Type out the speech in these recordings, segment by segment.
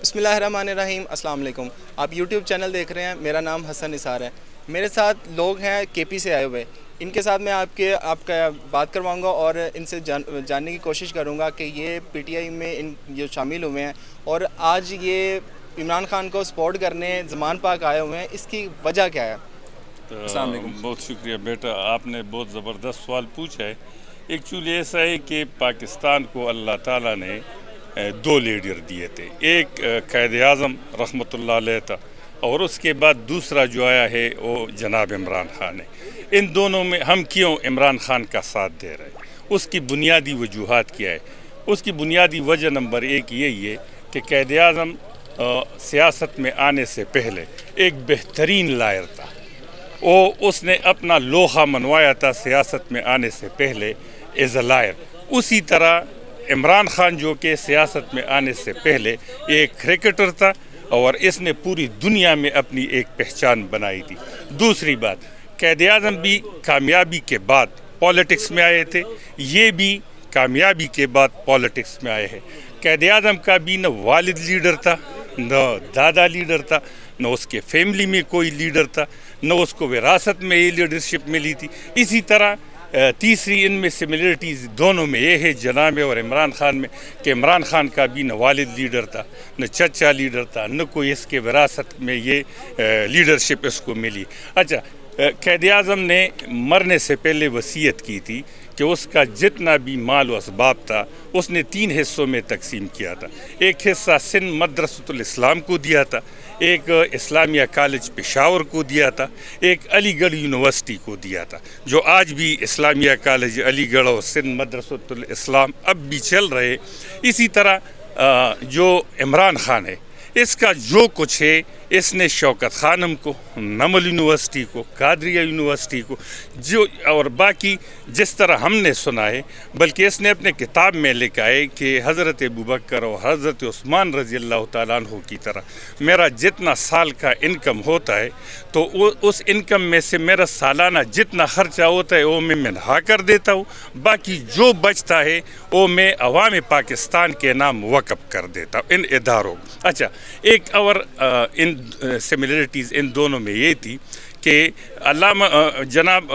बिस्मिल्लाहिर्रहमानिर्रहीम, अस्सलाम वालेकुम। आप यूट्यूब चैनल देख रहे हैं। मेरा नाम हसन निसार है। मेरे साथ लोग हैं केपी से आए हुए। इनके साथ मैं आपका बात करवाऊंगा और इनसे जानने की कोशिश करूंगा कि ये पीटीआई में जो शामिल हुए हैं और आज ये इमरान खान को सपोर्ट करने ज़मान पाक आए हुए हैं, इसकी वजह क्या है। अस्सलाम वालेकुम। बहुत शुक्रिया बेटा, आपने बहुत ज़बरदस्त सवाल पूछा है। एक्चुअली ऐसा है कि पाकिस्तान को अल्लाह ताला ने दो लीडर दिए थे। एक क़ायद आज़म रहमतुल्लाह अलैह था और उसके बाद दूसरा जो आया है वो जनाब इमरान खान है। इन दोनों में हम क्यों इमरान खान का साथ दे रहे हैं, उसकी बुनियादी वजूहात क्या है। उसकी बुनियादी वजह नंबर एक यही है कि क़ायद आज़म सियासत में आने से पहले एक बेहतरीन लायर था। उसने अपना लोहा मनवाया था सियासत में आने से पहले एज अ लायर। उसी तरह इमरान खान जो कि सियासत में आने से पहले एक क्रिकेटर था और इसने पूरी दुनिया में अपनी एक पहचान बनाई थी। दूसरी बात, क़ायद आज़म भी कामयाबी के बाद पॉलिटिक्स में आए थे, ये भी कामयाबी के बाद पॉलिटिक्स में आए हैं। क़ायद आज़म का भी न वालिद लीडर था, न दादा लीडर था, न उसके फैमिली में कोई लीडर था, न उसको विरासत में ये लीडरशिप मिली थी। इसी तरह तीसरी इनमें सिमिलरिटीज़ दोनों में ये है जनाब और इमरान खान में कि इमरान खान का भी न वालिद लीडर था, न चचा लीडर था, न कोई इसके विरासत में ये लीडरशिप इसको मिली। अच्छा, क़ायद आज़म ने मरने से पहले वसीयत की थी कि उसका जितना भी माल व असबाब था उसने 3 हिस्सों में तकसीम किया था। एक हिस्सा सिंध मदरसतुल इस्लाम को दिया था, एक इस्लामिया कॉलेज पेशावर को दिया था, एक अलीगढ़ यूनिवर्सिटी को दिया था, जो आज भी इस्लामिया कॉलेज अलीगढ़ और सिंध मदरसतुल इस्लाम अब भी चल रहे। इसी तरह जो इमरान खान है, इसका जो कुछ है इसने शौकत खानम को, नमल यूनिवर्सिटी को, कादरिया यूनिवर्सिटी को, जो और बाकी जिस तरह हमने सुना है, बल्कि इसने अपने किताब में लिखा है कि हज़रत अबू बकर और हज़रत उस्मान रज़ी अल्लाह तआला अन्हु की तरह मेरा जितना साल का इनकम होता है तो उस इनकम में से मेरा सालाना जितना ख़र्चा होता है वो मैं मनहा कर देता हूँ, बाकी जो बचता है वो मैं अवाम पाकिस्तान के नाम वक़फ़ कर देता हूँ इन इदारों। अच्छा, एक और इन सिमिलरिटीज़ इन दोनों में ये थी कि अल्लामा जनाब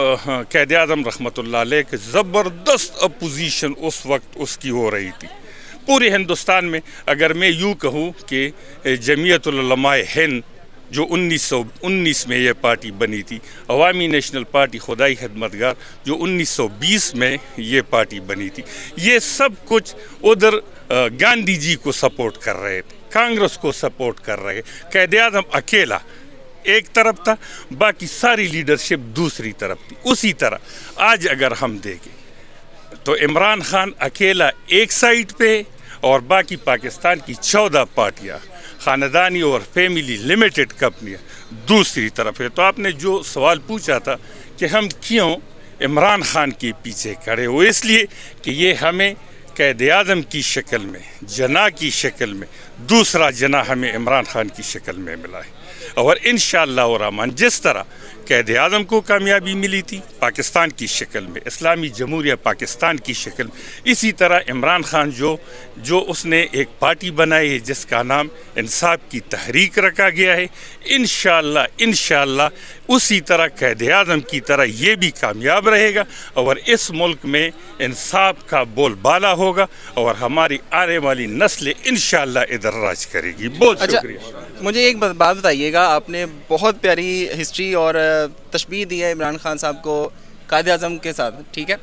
क़ायद आज़म रहमतुल्लाह अलैह के ज़बरदस्त अपोजिशन उस वक्त उसकी हो रही थी पूरे हिंदुस्तान में। अगर मैं यूँ कहूँ कि जमीयतुल उलमाए हिंद जो 1919 में ये पार्टी बनी थी, अवामी नेशनल पार्टी खुदाई खिदमतगार जो 1920 में ये पार्टी बनी थी, ये सब कुछ उधर गांधी जी को सपोर्ट कर रहे थे, कांग्रेस को सपोर्ट कर रहे। क़ायद आज़म अकेला एक तरफ था, बाकी सारी लीडरशिप दूसरी तरफ थी। उसी तरह आज अगर हम देखें तो इमरान खान अकेला एक साइड पे और बाकी पाकिस्तान की 14 पार्टियां, ख़ानदानी और फैमिली लिमिटेड कंपनियां दूसरी तरफ है। तो आपने जो सवाल पूछा था कि हम क्यों इमरान खान के पीछे खड़े हो, इसलिए कि ये हमें क़ायद आज़म की शक्ल में, जना की शक्ल में, दूसरा जना हमें इमरान खान की शक्ल में मिला है। और इंशाअल्लाह रहमान जिस तरह क़ायद आज़म को कामयाबी मिली थी पाकिस्तान की शक्ल में, इस्लामी जमहूरिया पाकिस्तान की शक्ल में, इसी तरह इमरान खान जो उसने एक पार्टी बनाई है जिसका नाम इंसाफ की तहरीक रखा गया है, इंशाअल्लाह उसी तरह क़ायद आज़म की तरह ये भी कामयाब रहेगा और इस मुल्क में इंसाफ का बोलबाला होगा और हमारी आने वाली नस्लें इंशाअल्लाह इधर राज करेगी। बहुत शुक्रिया। मुझे एक बात बताइएगा, आपने बहुत प्यारी हिस्ट्री और तशबीह दी है इमरान खान साहब को क़ायद आज़म के साथ, ठीक है।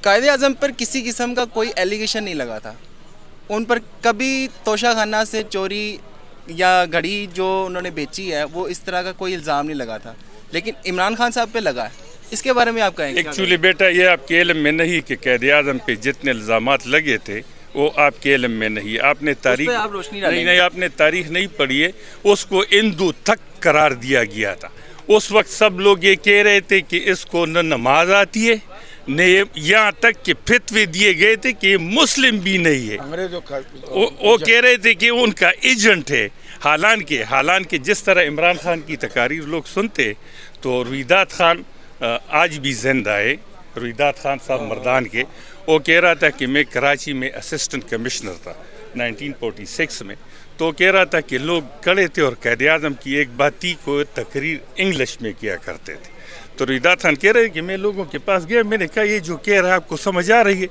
क़ायद आज़म पर किसी किस्म का कोई एलिगेशन नहीं लगा था, उन पर कभी तोशाखाना से चोरी या घड़ी जो उन्होंने बेची है वो इस तरह का कोई इल्ज़ाम नहीं लगा था, लेकिन इमरान खान साहब पे लगा है। इसके बारे में आप कहेंगे? एक्चुअली बेटा, ये आपके इल्म में नहीं कि क़ायद आज़म पे जितने इल्ज़ामात लगे थे वो आपके इल्म में नहीं। आपने तारीख नहीं आपने तारीख नहीं पढ़ी है। उसको इंदू तक करार दिया गया था। उस वक्त सब लोग ये कह रहे थे कि इसको न नमाज आती है, न यहाँ तक कि फितवे दिए गए थे कि मुस्लिम भी नहीं है। वो कह रहे थे कि उनका एजेंट है। हालांकि जिस तरह इमरान खान की तकारीर लोग सुनते तो रुईदात खान आज भी जिंदा है, रुईदात खान साहब मर्दान के, वो कह रहा था कि मैं कराची में असिस्टेंट कमिश्नर था 1946 में, तो कह रहा था कि लोग खड़े थे और क़ायद आज़म की एक बाती को तकरीर इंग्लिश में किया करते थे। तो रिदा खान कह रहे कि मैं लोगों के पास गया, मैंने कहा ये जो कह रहा है आपको समझ आ रही है?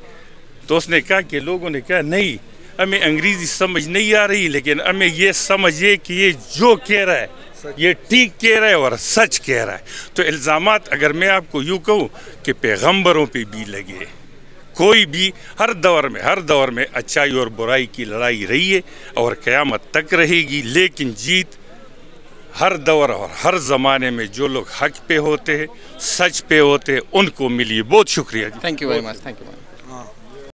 तो उसने कहा कि लोगों ने कहा नहीं, हमें अंग्रेज़ी समझ नहीं आ रही, लेकिन हमें ये समझिए कि ये जो कह रहा है ये ठीक कह रहा है और सच कह रहा है। तो इल्ज़ामात अगर मैं आपको यूँ कहूँ कि पैगम्बरों पे भी लगे, कोई भी हर दौर में अच्छाई और बुराई की लड़ाई रही है और क़यामत तक रहेगी, लेकिन जीत हर दौर और हर ज़माने में जो लोग हक पे होते हैं, सच पे होते हैं, उनको मिली। बहुत शुक्रिया जी। Thank you very much. Thank you.